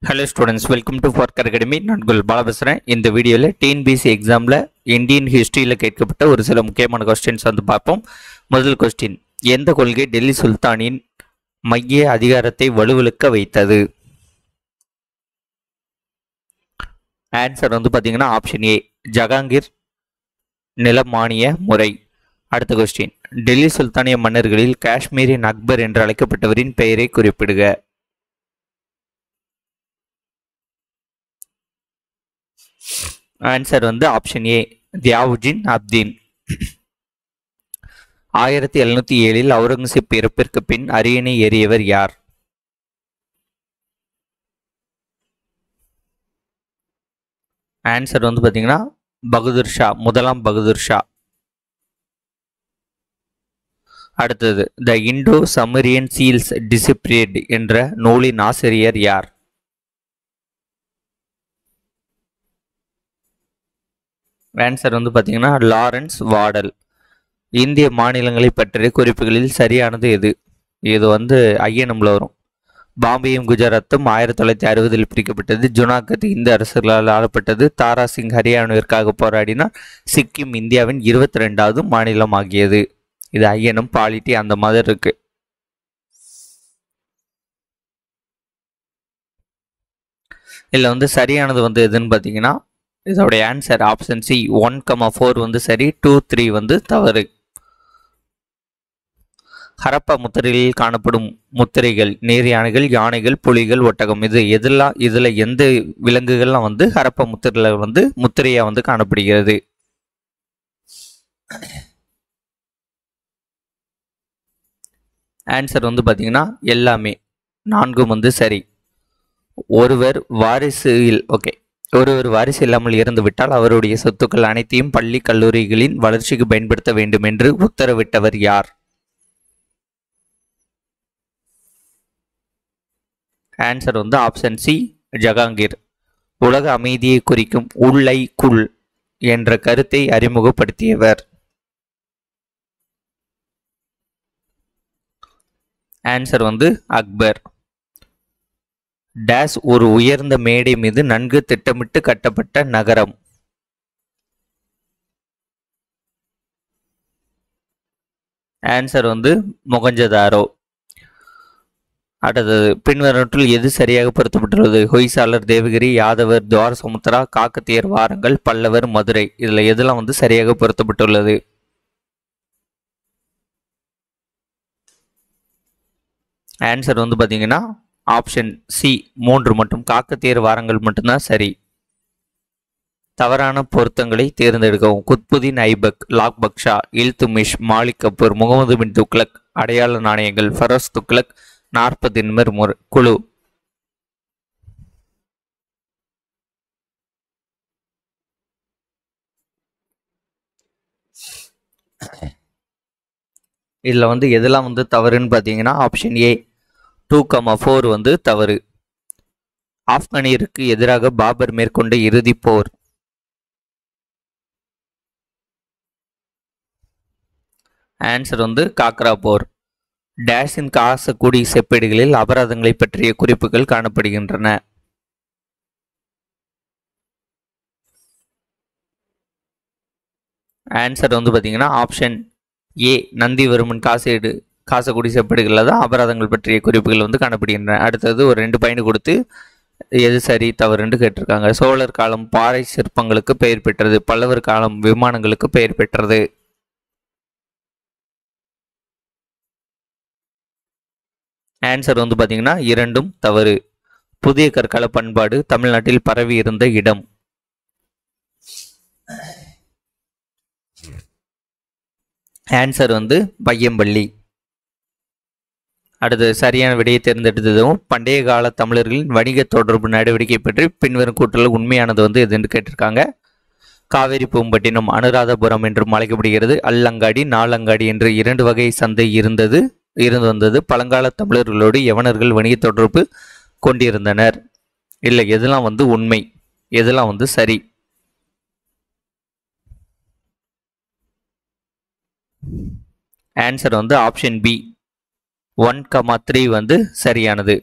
Hello students, welcome to Forker Academy. நான் உங்கள் பாலா பேசுகிறேன். இந்த வீடியோவில் டிஎன்பிஎஸ்சி எக்ஸாமில் இந்தியன் ஹிஸ்ட்ரியில் கேட்கப்பட்ட ஒரு சில முக்கியமான கொஸ்டின்ஸ் வந்து பார்ப்போம். முதல் கொஸ்டின், எந்த கொள்கை டெல்லி சுல்தானின் மைய அதிகாரத்தை வலுவிழக்க வைத்தது? ஆன்சர் வந்து பார்த்தீங்கன்னா ஆப்ஷன் ஏ, ஜஹாங்கீர் நிலமானிய முறை. அடுத்த கொஸ்டின், டெல்லி சுல்தானிய மன்னர்களில் காஷ்மீரின் அக்பர் என்று அழைக்கப்பட்டவரின் பெயரை குறிப்பிடுக. ஆன்சர் வந்து ஆப்ஷன் ஏ, தியாவுஜின் அப்தீன். 1707 அவுரங்கசீப் இறப்பிற்கு பின் அரியணை ஏறியவர் யார்? ஆன்சர் வந்து பார்த்தீங்கன்னா பகதூர் ஷா, முதலாம் பகதூர் ஷா. அடுத்தது, த இண்டோ சமரியன் சீல்ஸ் டிசிப்ரேட் என்ற நூலின் ஆசிரியர் யார்? ஆன்சர் வந்து பார்த்தீங்கன்னா லாரன்ஸ் வாடல். இந்திய மாநிலங்களை பற்றிய குறிப்புகளில் சரியானது எது? இது வந்து ஐயனம்ல வரும். பாம்பேயும் குஜராத்தும் 1960 பிரிக்கப்பட்டது. ஜுனாகத் இந்து அரசுகளால் ஆளப்பட்டது. தாரா சிங் ஹரியானாவிற்காக போராடினார். சிக்கிம் இந்தியாவின் 22வது மாநிலம் ஆகியது. இது ஐயனம், பாலிட்டி அந்த மாதிரி இருக்கு. இதில் வந்து சரியானது வந்து எதுன்னு பார்த்தீங்கன்னா இதோடைய ஆன்சர் ஆப்ஷன் சி, 1,4 வந்து சரி, 2, 3 வந்து தவறு. ஹரப்பா முத்திரைகளில் காணப்படும் முத்திரைகள் நீர் யானைகள், யானைகள், புலிகள், ஒட்டகம். இதுல எந்த விலங்குகள்லாம் வந்து ஹரப்பா முத்திரையில வந்து முத்திரையா வந்து காணப்படுகிறது? ஆன்சர் வந்து பார்த்தீங்கன்னா எல்லாமே, 4 வந்து சரி. ஒருவர் வாரிசு இல்லாமல் இறந்துவிட்டால் அவருடைய சொத்துக்கள் அனைத்தையும் பள்ளி கல்லூரிகளின் வளர்ச்சிக்கு பயன்படுத்த வேண்டும் என்று உத்தரவிட்டவர் யார்? ஆன்சர் வந்து ஆப்ஷன் சி, ஜஹாங்கீர். உலக அமைதியை குறிக்கும் உள்ளை குல் என்ற கருத்தை அறிமுகப்படுத்தியவர்? ஆன்சர் வந்து அக்பர். டேஸ் ஒரு உயர்ந்த மேடை மீது நன்கு திட்டமிட்டு கட்டப்பட்ட நகரம்? ஆன்சர் வந்து மொகஞ்சதாரோ. அடுத்தது, பின்வருவற்றில் எது சரியாக பொருத்தப்பட்டுள்ளது? ஹொய்சாலர், தேவகிரி, யாதவர், துவாரசமுத்திரா, காக்கத்தியர், வாரங்கள், பல்லவர், மதுரை. இதுல எதெல்லாம் வந்து சரியாக பொருத்தப்பட்டுள்ளது? ஆன்சர் வந்து பாத்தீங்கன்னா ஆப்ஷன் சி, 3 மட்டும், காக்கத்தியர், வாரங்கள் மட்டும்தான் சரி. தவறான பொருத்தங்களை தேர்ந்தெடுக்கவும். குத்புதீன் ஐபக், லாக்பக் ஷா, இல்துமிஷ், மாலிக் கபூர், முகமது பின் துக்ளக். அடையாள நாணயங்கள், ஃபரோஸ் துக்ளக், 40 நிமிர் குழு. இதுல வந்து எதெல்லாம் வந்து தவறுன்னு பார்த்தீங்கன்னா ஆப்ஷன் ஏ, 2,4 வந்து தவறு. ஆப்கானியருக்கு எதிராக பாபர் மேற்கொண்ட இறுதி போர்? ஆன்சர் வந்து காக்ரா போர். டேஷின் காசக்குடி செப்பேடுகளில் அபராதங்களை பற்றிய குறிப்புகள் காணப்படுகின்றன? ஆன்சர் வந்து பார்த்தீங்கன்னா ஆப்ஷன் ஏ, நந்திவர்மன் காசக்குடி செப்பேடுகளில் தான் அபராதங்கள் பற்றிய குறிப்புகள் வந்து காணப்படுகின்றன. அடுத்தது ஒரு 2 பாயிண்ட் கொடுத்து எது சரி தவறுன்னு கேட்டிருக்காங்க. சோழர் காலம் பாறை சிற்பங்களுக்கு பெயர் பெற்றது. பல்லவர் காலம் விமானங்களுக்கு பெயர் பெற்றது. ஆன்சர் வந்து பார்த்தீங்கன்னா 2ம் தவறு. புதிய கற்கால பண்பாடு தமிழ்நாட்டில் பரவி இருந்த இடம்? ஆன்சர் வந்து பையம்பள்ளி. அடுத்து சரியான விடையை தேர்ந்தெடுத்ததும், பண்டைய கால தமிழர்களின் வணிக தொடர்பு நடவடிக்கை பற்றி பின்வரும் கூற்றல் உண்மையானது வந்து எதுன்னு கேட்டிருக்காங்க. காவேரி பூம்பட்டினம் அனுராதபுரம் என்றும் அழைக்கப்படுகிறது. அல்லங்காடி, நாலங்காடி என்று 2 வகை சந்தை இருந்து வந்தது. பழங்கால தமிழர்களோடு யவனர்கள் வணிக தொடர்பு கொண்டிருந்தனர். இல்லை, எதெல்லாம் வந்து உண்மை, எதெல்லாம் வந்து சரி? ஆன்சர் வந்து ஆப்ஷன் பி, 1,3 வந்து சரியானது.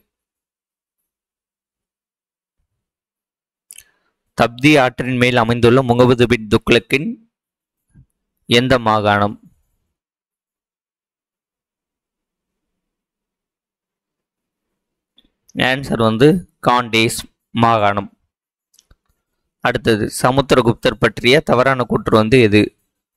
தப்தி ஆற்றின் மேல் அமைந்துள்ள முகமது பின் துக்ளக்கின் எந்த மாகாணம்? ஆன்சர் வந்து காண்டேஸ் மாகாணம். அடுத்தது சமுத்திரகுப்தர் பற்றிய தவறான கூற்று வந்து எது?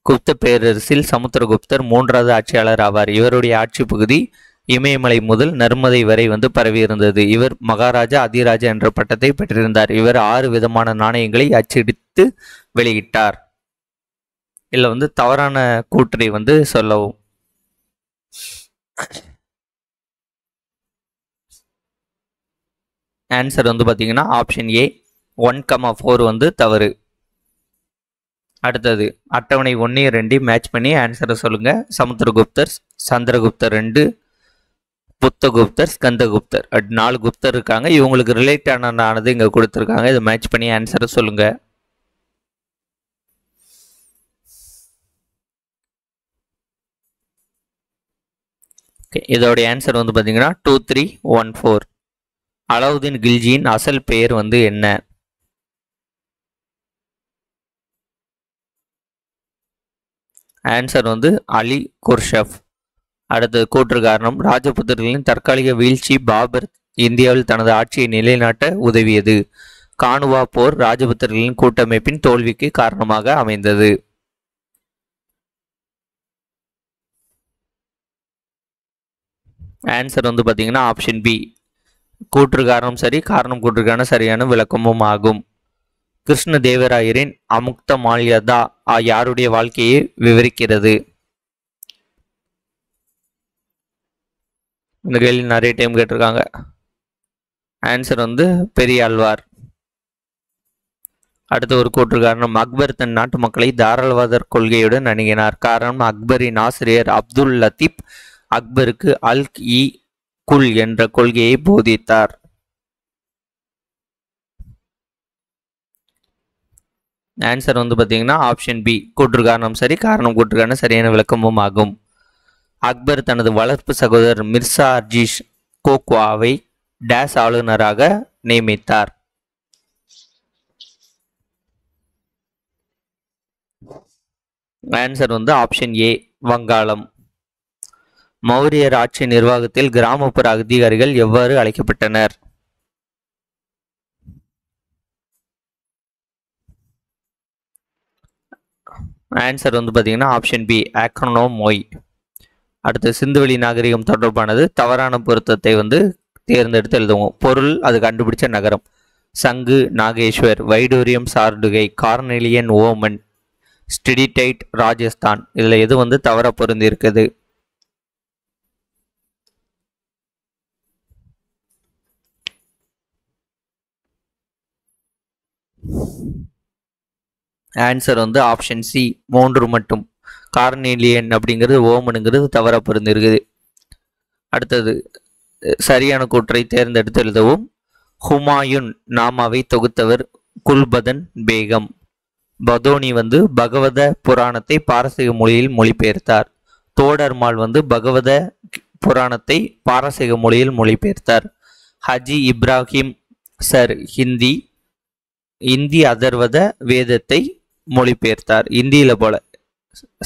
குப்த பேரரசில் சமுத்திரகுப்தர் மூன்றாவது ஆட்சியாளர் ஆவார். இவருடைய ஆட்சி பகுதி இமயமலை முதல் நர்மதை வரை வந்து பரவி இருந்தது. இவர் மகாராஜா அதிராஜா என்ற பட்டத்தை பெற்றிருந்தார். இவர் 6 விதமான நாணயங்களை அச்சடித்து வெளியிட்டார். இதில் வந்து தவறான கூற்றை வந்து சொல்லவும். ஆன்சர் வந்து பார்த்தீங்கன்னா ஆப்ஷன் ஏ 1,4 வந்து தவறு. அடுத்தது அட்டவணை 1 2 மேட்ச் பண்ணி ஆன்சரை சொல்லுங்க. சமுத்திரகுப்தர், சந்திரகுப்தர் 2, புத்தகுப்தர், ஸ்கந்தகுப்தர் 4 குப்தர் இருக்காங்க. இவங்களுக்கு ரிலேட்டடானது இங்கே கொடுத்துருக்காங்க. இதை மேட்ச் பண்ணி ஆன்சரை சொல்லுங்க. ஓகே, இதோடைய ஆன்சர் வந்து பார்த்தீங்கன்னா 2314. அலாவுதீன் கில்ஜியின் அசல் பெயர் வந்து என்ன? ஆன்சர் வந்து அலி குர்ஷப். அடுத்தது கூற்று காரணம். ராஜபுத்திரர்களின் தற்காலிக வீழ்ச்சி பாபர் இந்தியாவில் தனது ஆட்சியை நிலைநாட்ட உதவியது. கானுவா போர் ராஜபுத்திரர்களின் கூட்டமைப்பின் தோல்விக்கு காரணமாக அமைந்தது. ஆன்சர் வந்து பார்த்தீங்கன்னா ஆப்ஷன் பி. கூற்று காரணம் சரி, காரணம் கூற்றுக்கான சரியான விளக்கமும் ஆகும். கிருஷ்ண தேவராயரின் அமுக்த மால்யதா யாருடைய வாழ்க்கையை விவரிக்கிறது? இந்த கேள்வி நிறைய டைம் கேட்டிருக்காங்க. ஆன்சர் வந்து பெரியாழ்வார். அடுத்த ஒரு கூற்று காரணம். அக்பர் தன் நாட்டு மக்களை தாராளவாத கொள்கையுடன் அணுகினார். காரணம் அக்பரின் ஆசிரியர் அப்துல் லத்தீப் அக்பருக்கு அல் இ குல் என்ற கொள்கையை போதித்தார். ஆன்சர் வந்து பார்த்தீங்கன்னா ஆப்ஷன் பி. கூற்று காரணம் சரி, காரணம் கூற்றுக்கான சரியான விளக்கமும் ஆகும். அக்பர் தனது வளர்ப்பு சகோதரர் மிர்சா அர்ஜீஷ் கோக்வாவை டேஸ் ஆளுநராக நியமித்தார். ஆன்சர் வந்து ஆப்ஷன் ஏ வங்காளம். மௌரியர் ஆட்சி நிர்வாகத்தில் கிராமப்புற அதிகாரிகள் எவ்வாறு அழைக்கப்பட்டனர்? ஆன்சர் வந்து பார்த்தீங்கன்னா ஆப்ஷன் பி ஆக்ரோனோமோய். அடுத்து சிந்துவெளி நாகரிகம் தொடர்பானது தவறான பொருத்தத்தை வந்து தேர்ந்தெடுத்து எழுதுவோம். பொருள் அது கண்டுபிடிச்ச நகரம். சங்கு நாகேஸ்வர், வைடூரியம் சார்டுகை, கார்னெலியன் ஓமன், ஸ்டிடிடைட் ராஜஸ்தான். இதில் எது வந்து தவற பொருந்தி இருக்குது? ஆன்சர் வந்து ஆப்ஷன் சி 3 மட்டும். கார்னேலியன் அப்படிங்கிறது ஓமனுங்கிறது தவற பொருந்திருக்குது. அடுத்தது சரியான கூற்றை தேர்ந்தெடுத்து எழுதவும். ஹுமாயூன் நாமாவை தொகுத்தவர் குல்பதன் பேகம். பதோனி வந்து பகவத புராணத்தை பாரசீக மொழியில் மொழிபெயர்த்தார். தோடர்மால் வந்து பகவத புராணத்தை பாரசீக மொழியில் மொழிபெயர்த்தார். ஹஜி இப்ராஹிம் சர் இந்தி அதர்வத வேதத்தை மொழிபெயர்த்தார். இந்தியில போல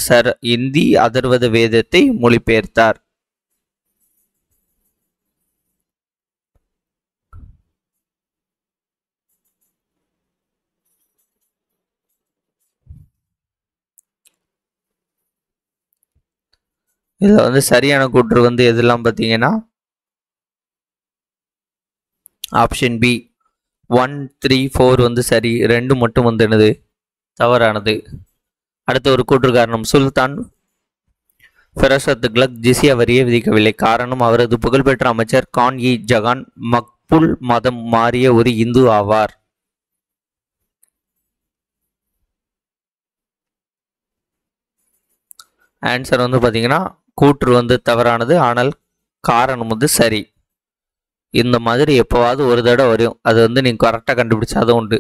சர் இந்தி அதர்வத வேதத்தை மொழிபெயர்த்தார். இதுல வந்து சரியான கூற்று வந்து எதெல்லாம் பார்த்தீங்கன்னா ஆப்ஷன் பி 1 3 4 வந்து சரி, 2 மட்டும் வந்து என்னது தவறானது. அடுத்த ஒரு கூற்று காரணம். சுல்தான் ஃபெரசத் துக்ளக் ஜிசியா வரியை விதிக்கவில்லை. காரணம் அவரது புகழ்பெற்ற அமைச்சர் கான் இ ஜகான் மக்புல் மதம் மாறிய ஒரு இந்து ஆவார். ஆன்சர் வந்து பார்த்தீங்கன்னா கூற்று வந்து தவறானது, ஆனால் காரணம் வந்து சரி. இந்த மாதிரி எப்போவாவது ஒரு தடவை வரும், அது வந்து நீங்கள் கரெக்டாக கண்டுபிடிச்சாதான் உண்டு.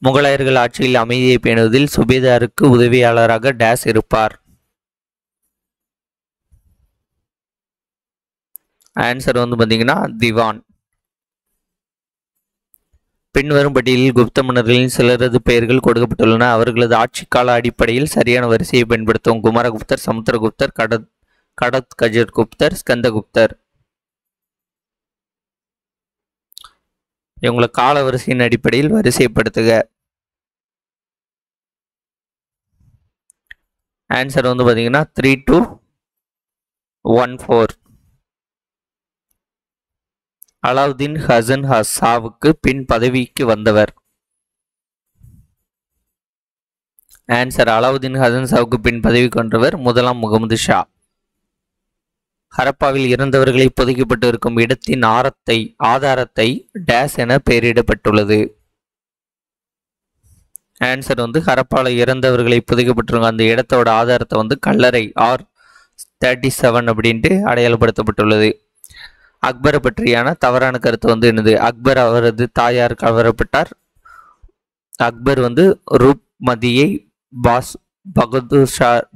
முகலாயர்கள் ஆட்சியில் அமைதியை பேணுவதில் சுபேதாருக்கு உதவியாளராக டேஸ் இருப்பார். ஆன்சர் வந்து பார்த்தீங்கன்னா திவான். பின்வரும் பட்டியலில் குப்த மன்னர்களின் சிலரது பெயர்கள் கொடுக்கப்பட்டுள்ளன. அவர்களது ஆட்சி கால அடிப்படையில் சரியான வரிசையை பயன்படுத்தும். குமாரகுப்தர், சமுத்திரகுப்தர், கடத்கஜகுப்தர், ஸ்கந்தகுப்தர். இவங்களை கால வரிசையின் அடிப்படையில் வரிசைப்படுத்துக. ஆன்சர் வந்து பார்த்தீங்கன்னா 3214. அலாவுதீன் ஹசன் ஷாவுக்கு பின் பதவிக்கு வந்தவர். ஆன்சர் அலாவுதீன் ஹசன் ஷாவுக்கு பின் பதவிக்கு வந்தவர் முதலாம் முகமது ஷா. ஹரப்பாவில் இறந்தவர்களை புதைக்கப்பட்டு இருக்கும் இடத்தின் ஆதாரத்தை டேஸ் என பெயரிடப்பட்டுள்ளது. ஆன்சர் வந்து ஹரப்பாவில் இறந்தவர்களை புதைக்கப்பட்டிருக்கும் அந்த இடத்தோட ஆதாரத்தை வந்து கல்லறை R37 அப்படின்ட்டு அடையாளப்படுத்தப்பட்டுள்ளது. அக்பரை பற்றியான தவறான கருத்து வந்து என்னது? அக்பர் அவரது தாயார் கவரப்பட்டார். அக்பர் வந்து ரூப்மதியை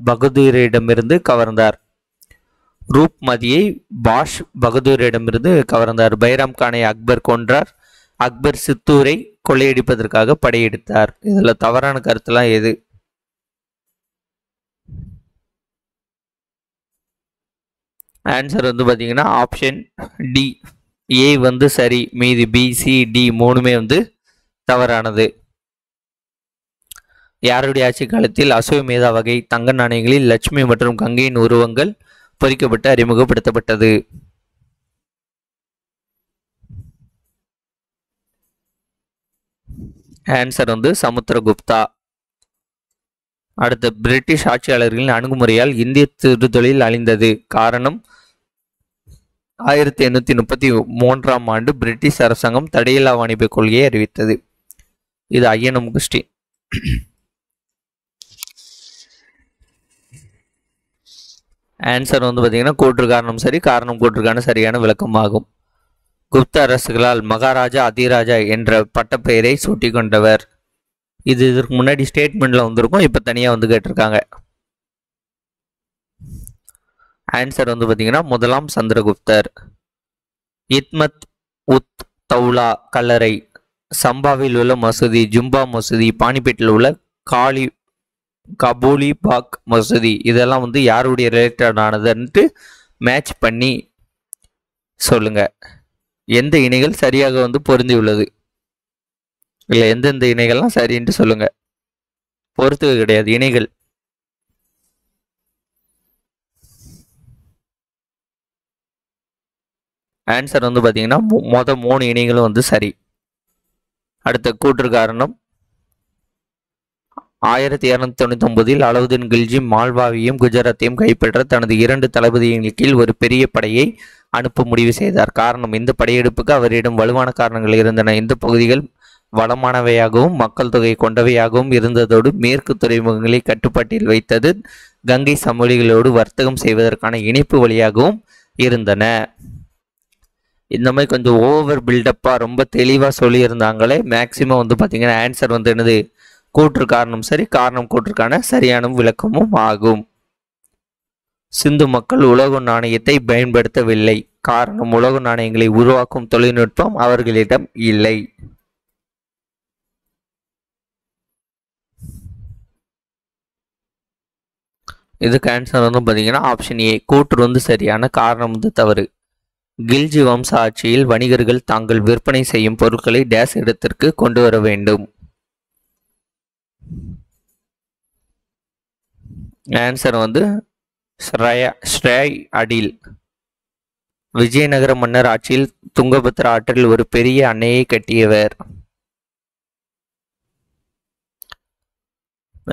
பகதூரிடமிருந்து கவர்ந்தார். ரூப்மதியை பாஷ் பகதூரிடமிருந்து கவர்ந்தார். பைராம் கானை அக்பர் கொன்றார். அக்பர் சித்தூரை கொள்ளையடிப்பதற்காக படையெடுத்தார். இதுல தவறான கருத்துலாம் எது? ஆன்சர் வந்து பார்த்தீங்கன்னா ஆப்ஷன் டி. ஏ வந்து சரி, மீதி பி, சி, டி மூணுமே வந்து தவறானது. யாருடைய ஆட்சி காலத்தில் அசோமேதா வகை தங்க நாணயங்களில் லட்சுமி மற்றும் கங்கையின் உருவங்கள் பொறிக்கப்பட்டு அறிமுகப்படுத்தப்பட்டது? ஆன்சர் வந்து சமுத்திரகுப்தா. அடுத்த பிரிட்டிஷ் ஆட்சியாளர்களின் அணுகுமுறையால் இந்திய சிறுதொழில் அழிந்தது. காரணம் 1833ஆம் ஆண்டு பிரிட்டிஷ் அரசாங்கம் தடையில்லா வாணிப கொள்கையை அறிவித்தது. இது ஐயனம் கொஸ்டின். ஆன்சர் வந்து பார்த்தீங்கன்னா கூற்று காரணம் சரி, காரணம் கூற்றுக்கான சரியான விளக்கமாகும். குப்த அரசுகளால் மகாராஜா அதிராஜா என்ற பட்டப்பெயரை சூட்டி கொண்டவர். இதற்கு முன்னாடி ஸ்டேட்மெண்ட்ல வந்திருக்கும், இப்போ தனியாக வந்து கேட்டிருக்காங்க. ஆன்சர் வந்து பார்த்தீங்கன்னா முதலாம் சந்திரகுப்தர். இத்மத் உத் தௌலா கல்லறை, சம்பாவில் உள்ள மசூதி, ஜும்பா மசூதி, பானிபேட்டில் உள்ள கபூலி பாக் மசூதி, இதெல்லாம் வந்து யாருடைய ரிலேட்டட் ஆனதுன்ட்டு மேட்ச் பண்ணி சொல்லுங்க. எந்த இணைகள் சரியாக வந்து பொருந்தியுள்ளது, இல்லை எந்தெந்த இணைகள்லாம் சரின்ட்டு சொல்லுங்க. பொறுத்து கிடையாது, இணைகள். ஆன்சர் வந்து பார்த்தீங்கன்னா மொதல் 3 இணைகளும் வந்து சரி. அடுத்த கூற்று காரணம் 1299 அலாவுதீன் கில்ஜி மால்வாவையும் குஜராத்தையும் கைப்பற்ற தனது 2 தளபதியின் கீழ் ஒரு பெரிய படையை அனுப்ப முடிவு செய்தார். காரணம், இந்த படையெடுப்புக்கு அவரிடம் வலுவான காரணங்கள் இருந்தன. இந்த பகுதிகள் வளமானவையாகவும் மக்கள் தொகை கொண்டவையாகவும் இருந்ததோடு மேற்கு துறைமுகங்களை கட்டுப்பாட்டில் வைத்தது கங்கை சமவெளிகளோடு வர்த்தகம் செய்வதற்கான இணைப்பு வழியாகவும் இருந்தன. இந்த மாதிரி கொஞ்சம் ஓவர் பில்டப்பாக ரொம்ப தெளிவாக சொல்லியிருந்தாங்களே. மேக்சிமம் வந்து பார்த்தீங்கன்னா ஆன்சர் வந்து என்னது? கூற்று காரணம் சரி, காரணம் கூற்றுக்கான சரியான விளக்கமும் ஆகும். சிந்து மக்கள் உலோக நாணயத்தை பயன்படுத்தவில்லை. காரணம், உலோக நாணயங்களை உருவாக்கும் தொழில்நுட்பம் அவர்களிடம் இல்லை. இதுக்கு ஆன்சர் வந்து பார்த்தீங்கன்னா ஆப்ஷன் ஏ. கூற்று வந்து சரியான, காரணம் வந்து தவறு. கில்ஜி வம்ச ஆட்சியில் வணிகர்கள் தாங்கள் விற்பனை செய்யும் பொருட்களை டேஸ் இடத்திற்கு கொண்டு வர வேண்டும். ஆன்சர் வந்து ஸ்ரேய் அடில். விஜயநகர மன்னர் ஆட்சியில் துங்கபத்ரா ஆற்றில் ஒரு பெரிய அணையை கட்டியவர்.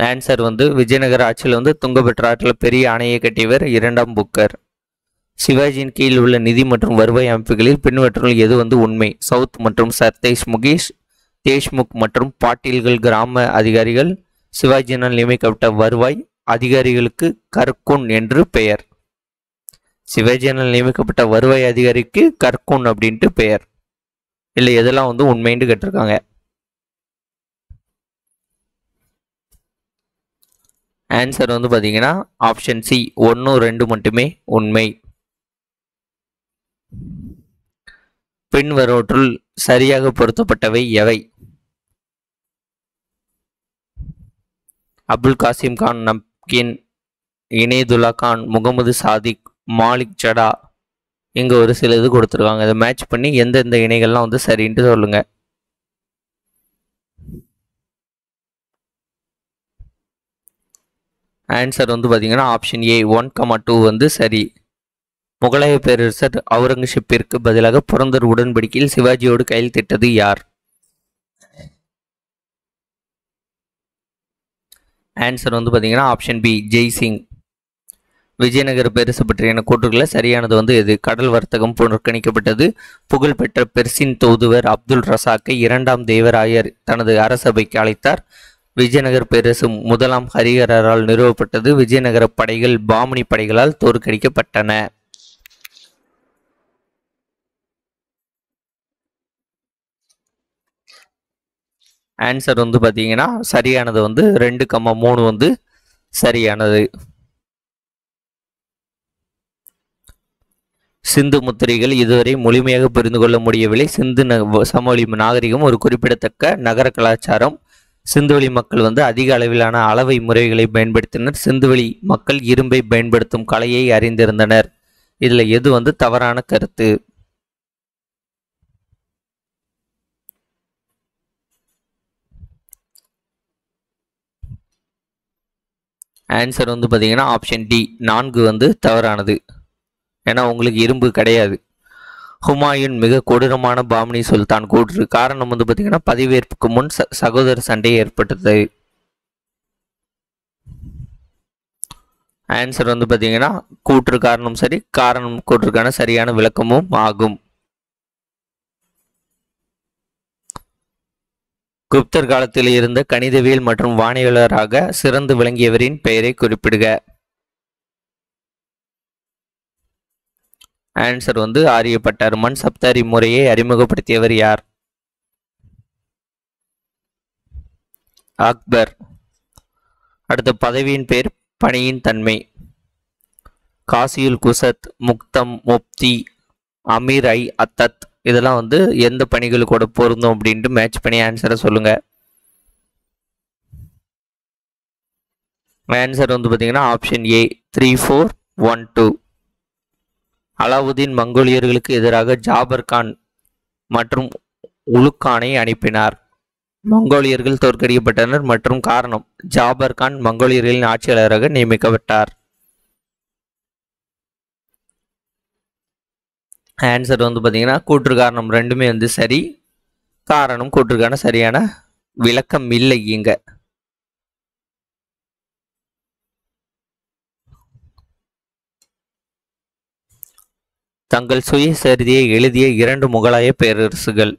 ஆன்சர் வந்து விஜயநகர ஆட்சியில் வந்து துங்கபத்ரா ஆற்றில் பெரிய அணையை கட்டியவர் 2ஆம் புக்கர். சிவாஜியின் கீழ் உள்ள நிதி மற்றும் வருவாய் அமைப்புகளில் பின்வற்றுள் எது வந்து உண்மை? சவுத் மற்றும் சர் தேஷ்முக் மற்றும் பாட்டீல்கள் கிராம அதிகாரிகள். சிவாஜியினால் நியமிக்கப்பட்ட வருவாய் அதிகாரிகளுக்கு கர்குன் என்று பெயர். சிவாஜியினால் நியமிக்கப்பட்ட வருவாய் அதிகாரிக்கு கர்குன் அப்படின்ட்டு பெயர். இல்லை எதெல்லாம் வந்து உண்மைன்னு கேட்டிருக்காங்க. ஆன்சர் வந்து பார்த்தீங்கன்னா ஆப்ஷன் சி 1, 2 மட்டுமே உண்மை. பின்வருவற்றுள் சரியாக பொருத்தப்பட்டவை எவை? அபுல் காசிம் கான், நம்கின், இனேதுல்லா கான், முகமது சாதிக், மாலிக் ஜடா. இங்கே ஒரு சில இது கொடுத்துருக்காங்க. இதை மேட்ச் பண்ணி எந்தெந்த இணைகள்லாம் வந்து சரின்ட்டு சொல்லுங்க. ஆன்சர் வந்து பார்த்தீங்கன்னா ஆப்ஷன் ஏ 1,2 வந்து சரி. முகலாய பேரரசர் அவுரங்கசீப்பிற்கு பதிலாக புரந்தர் உடன்படிக்கையில் சிவாஜியோடு கையெழுத்திட்டது யார்? ஆன்சர் வந்து பார்த்தீங்கன்னா ஆப்ஷன் பி ஜெய்சிங். விஜயநகர பேரரசு பற்றியான கூற்றுக்களை சரியானது வந்து எது? கடல் வர்த்தகம் புறக்கணிக்கப்பட்டது. புகழ்பெற்ற பெர்சின் தூதுவர் அப்துல் ரசாக்கை 2ஆம் தேவராயர் தனது அரசபைக்கு அழைத்தார். விஜயநகர பேரரசு முதலாம் ஹரிஹரரால் நிறுவப்பட்டது. விஜயநகர படைகள் பாமணி படைகளால் தோற்கடிக்கப்பட்டன. ஆன்சர் வந்து பார்த்தீங்கன்னா சரியானது வந்து 2,3 வந்து சரியானது. சிந்து முத்திரைகள் இதுவரை முழுமையாக புரிந்து கொள்ள முடியவில்லை. சிந்து சமவெளி நாகரிகம் ஒரு குறிப்பிடத்தக்க நகர கலாச்சாரம். சிந்துவெளி மக்கள் வந்து அதிக அளவிலான அளவை முறைகளை பயன்படுத்தினர். சிந்துவெளி மக்கள் இரும்பை பயன்படுத்தும் கலையை அறிந்திருந்தனர். இதில் எது வந்து தவறான கருத்து? ஆன்சர் வந்து பார்த்தீங்கன்னா ஆப்ஷன் டி 4 வந்து தவறானது. ஏன்னா உங்களுக்கு இரும்பு கிடையாது. ஹுமாயூன் மிக கொடூரமான பாமனி சுல்தான் கூற்று. காரணம் வந்து பார்த்தீங்கன்னா பதவியேற்புக்கு முன் சகோதர சண்டை ஏற்பட்டது. ஆன்சர் வந்து பார்த்தீங்கன்னா கூற்று காரணம் சரி. காரணம் கூற்றுக்கான சரியான விளக்கமும் ஆகும். குப்தர் காலத்தில் இருந்த கணிதவியல் மற்றும் வானியலாளராக சிறந்து விளங்கியவரின் பெயரை குறிப்பிடுக. ஆன்சர் வந்து ஆரியப்பட்டார். மண் சப்தாரி முறையை அறிமுகப்படுத்தியவர் யார்? அக்பர். அடுத்த பதவியின் பெயர் பணியின் தன்மை. காசியுல் குசத், முக்தம், முப்தி, அமீர் ஐ அத்தத். இதெல்லாம் வந்து எந்த பணிகளோட பொருந்தும் அப்படின்ட்டு மேட்ச் பண்ணி ஆன்சரை சொல்லுங்க. ஆன்சர் வந்து பார்த்தீங்கன்னா ஆப்ஷன் ஏ 3412. அலாவுதீன் மங்கோலியர்களுக்கு எதிராக ஜாபர் கான் மற்றும் உலுக்கானை அனுப்பினார். மங்கோலியர்கள் தோற்கடிக்கப்பட்டனர் மற்றும் காரணம் ஜாபர் கான் மங்கோலியர்களின் ஆட்சியாளராக நியமிக்கப்பட்டார். ஆன்சர் வந்து பார்த்தீங்கன்னா கூற்று காரணம் ரெண்டுமே வந்து சரி. காரணம் கூற்றுக்கான சரியான விளக்கம் இல்லை. இங்க தங்கள் சுயசரிதையை எழுதிய 2 முகலாய பேரரசுகள்.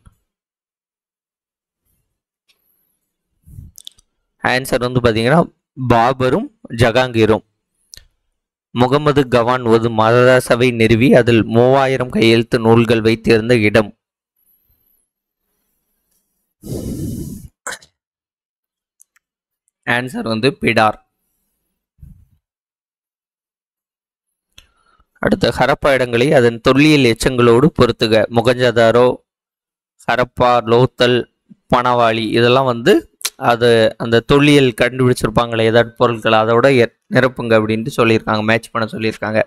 ஆன்சர் வந்து பார்த்தீங்கன்னா பாபரும் ஜகாங்கீரும். முகமது கவான் ஒரு மதரசாவை நிறுவி அதில் 3000 கையெழுத்து நூல்கள் வைத்திருந்த இடம். ஆன்சர் வந்து பிடார். அடுத்த ஹரப்பா இடங்களை அதன் தொல்லியல் எச்சங்களோடு பொருத்துக. முகஞ்சதாரோ, ஹரப்பா, லோத்தல், பனவாளி இதெல்லாம் வந்து அது அந்த தொல்லியல் கண்டுபிடிச்சிருப்பாங்களே ஏதாவது பொருட்கள் அதோட நிரப்புங்க அப்படின்ட்டு சொல்லியிருக்காங்க. மேட்ச் பண்ண சொல்லியிருக்காங்க.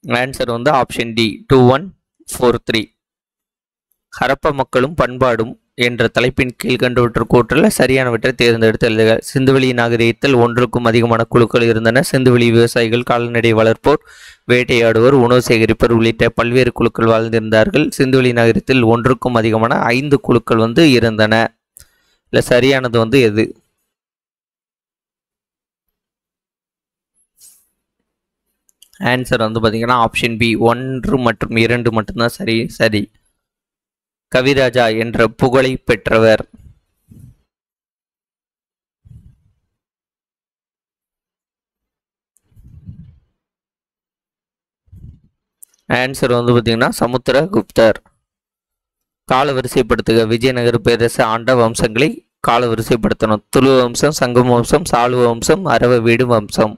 ஆன்சர் வந்து ஆப்ஷன் டி 2143. ஹரப்பா மக்களும் பண்பாடும் என்ற தலைப்பின் கீழ் கண்டுவிட்ட கூற்றில் சரியானவற்றை தேர்ந்தெடுத்து எழுதுக. சிந்துவெளி நாகரிகத்தில் 1க்கும் அதிகமான குழுக்கள் இருந்தன. சிந்துவெளி விவசாயிகள், கால்நடை வளர்ப்போர், வேட்டையாடுவோர், உணவு சேகரிப்போர் உள்ளிட்ட பல்வேறு குழுக்கள் வாழ்ந்திருந்தார்கள். சிந்துவெளி நாகரிகத்தில் 1க்கும் அதிகமான 5 குழுக்கள் வந்து இருந்தன. இல்லை சரியானது வந்து எது? ஆன்சர் வந்து பார்த்தீங்கன்னா ஆப்ஷன் பி 1 மற்றும் 2 மட்டும்தான் சரி. கவிராஜா என்ற புகழை பெற்றவர். ஆன்சர் வந்து பார்த்தீங்கன்னா சமுத்திரகுப்தர். காலவரிசைப்படுத்துக. விஜயநகர பேரரசு ஆண்ட வம்சங்களை காலவரிசைப்படுத்தணும். துளு வம்சம், சங்கம் வம்சம், சாளுவ வம்சம், அரவ வீடு வம்சம்.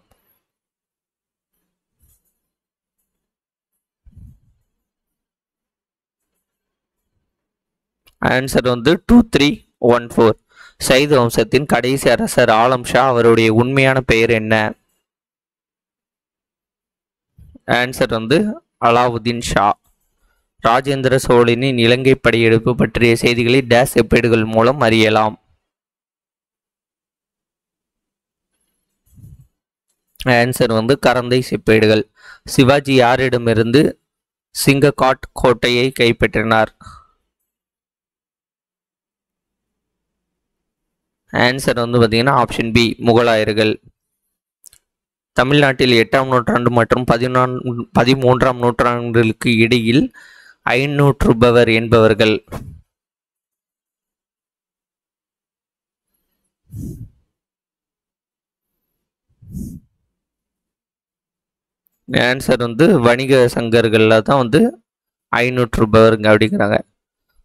ஆன்சர் வந்து 2314. சைது வம்சத்தின் கடைசி அரசர் ஆலம் ஷா, அவருடைய உண்மையான பெயர் என்ன? ஆன்சர் வந்து அலாவுதீன் ஷா. ராஜேந்திர சோழனின் இலங்கை படையெடுப்பு பற்றிய செய்திகளை டேஸ் செப்பேடுகள் மூலம் அறியலாம். ஆன்சர் வந்து கரந்தை செப்பேடுகள். சிவாஜி யாரிடமிருந்து சிங்ககாட் கோட்டையை கைப்பற்றினார்? ஆன்சர் வந்து பார்த்தீங்கன்னா ஆப்ஷன் பி, முகலாயர்கள். தமிழ்நாட்டில் 8ஆம் நூற்றாண்டு மற்றும் 13ஆம் நூற்றாண்டுகளுக்கு இடையில் ஐநூற்றுபவர் என்பவர்கள்? ஆன்சர் வந்து வணிக சங்கர்கள்ல தான் வந்து ஐநூற்றுபவருங்க அப்படிங்கிறாங்க.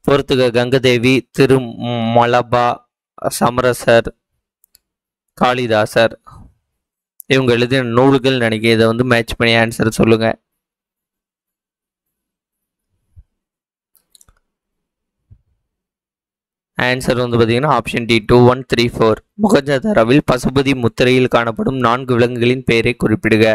பொறுத்துக கங்கதேவி, திருமலபா, சமரசர், காளிதாசர் இவங்க எழுதின நூல்கள் நினைக்கிறேன். இதை வந்து மேட்ச் பண்ணி ஆன்சர் சொல்லுங்க. ஆன்சர் வந்து பார்த்தீங்கன்னா ஆப்ஷன் டி, 2134. மொஹஞ்சதாரோவில் பசுபதி முத்திரையில் காணப்படும் 4 விலங்குகளின் பெயரை குறிப்பிடுக.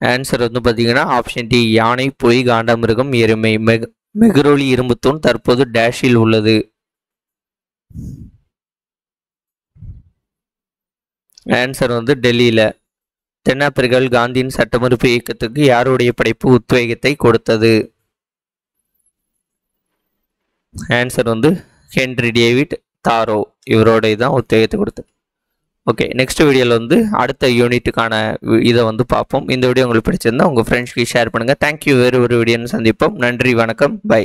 ஆன்சர் வந்து பார்த்தீங்கன்னா ஆப்ஷன் டி, யானை, புலி, காண்டாமிருகம், எருமை. மெஹ்ரோலி இரும்புத்தூண் தற்போது டேஷில் உள்ளது? ஆன்சர் வந்து டெல்லியில். தென்னாப்பிரிக்காவில் காந்தியின் சட்டமறுப்பு இயக்கத்துக்கு யாருடைய படைப்பு உத்வேகத்தை கொடுத்தது? ஆன்சர் வந்து ஹென்ரி டேவிட் தாரோ, இவரோட தான் உத்வேகத்தை கொடுத்தது. ஓகே, நெக்ஸ்ட் வீடியோவில் வந்து அடுத்த யூனிட்டுக்கான இதை வந்து பார்ப்போம். இந்த வீடியோ உங்களுக்கு பிடிச்சிருந்தா உங்கள் ஃப்ரெண்ட்ஸ்க்கு ஷேர் பண்ணுங்கள். தேங்க்யூ. வேறு ஒரு வீடியோன்னு சந்திப்போம். நன்றி, வணக்கம், பை.